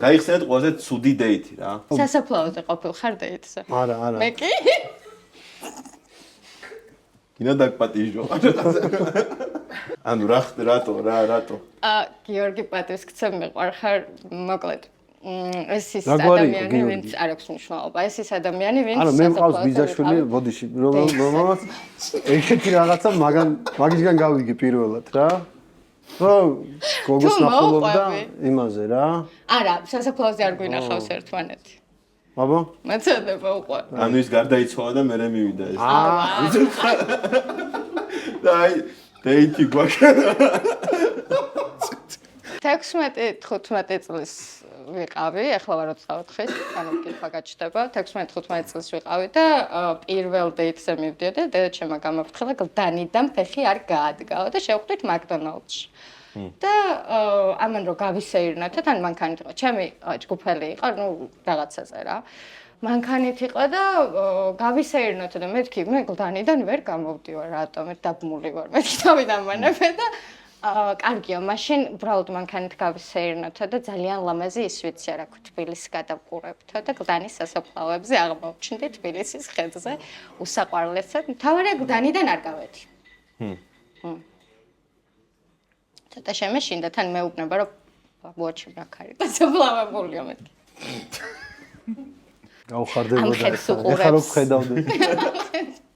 გაიხსენეთ ყველაზე ცუდი დეითი რა. სასაფლაოზე ყოფილ ხარ დეითზე? არა. მე კი? კინა დაგპატიჟო. ანუ რატო? გიორგი პატივისცემ მიყვარხარ, მოკლედ. ეს ის ადამიანი, ვინც არ აქვს მნიშვნელობა. ეს ის ადამიანი, ვინც არა, მე მყავს ბიძაშვილი, ბოდიში, რომელმაც ეგეთი რაღაცა მაგისგან გავიგე პირველად რა. გოგოს ნახულობდა იმაზე რა. არა, სასაფლაოზე არ გვინახავს ერთმანეთი. აბა? მეცადება უყვარ. ანუ ის გარდაიცვალა და მე მივიდა ეს. და აი დეითი გვაქვს. 16-15 წლის ვიყავი, ახლა ვარ 24-ის, ანუ კითხვა გაჩნდება. 16-15 წლის ვიყავი და პირველ დეითზე მივდიოდი და დედა ჩემმა გამაფრთხილა გლდანიდან ფეხი არ გაადგაო და შევხვდით მაკდონალდში. და ამან რო გავისეირნოთეთ, ან მანქანით იყო. ჩემი ჯგუფელი იყო, ნუ რაღაცაზე რა. მანქანით იყო და გავისეირნოთე და მეთქი, მე გლდანიდან ვერ გამოვდივარ, რატომ დაბმული ვარ. მეთქი თავიდან მანებე და კარგია, მაშინ უბრალოდ მანქანით გავისეირნოთე და ძალიან ლამაზი ის ვიცი რა ქვია, თბილისს გადავყურებთო და გლდანის სასაფლაოებზე აღმოვჩნდი თბილისის ხედზე, უსაყვარლესად. თავარია გლდანიდან არ გავედი. ცოტა შემეშინდა, თან მეუბნება, რომ ბაბუაჩი აქ არის და საფლავებულია მეთქი. გავხარდებოდა. ამ ხელს უყურებს. ეხლა რო ხედავდე.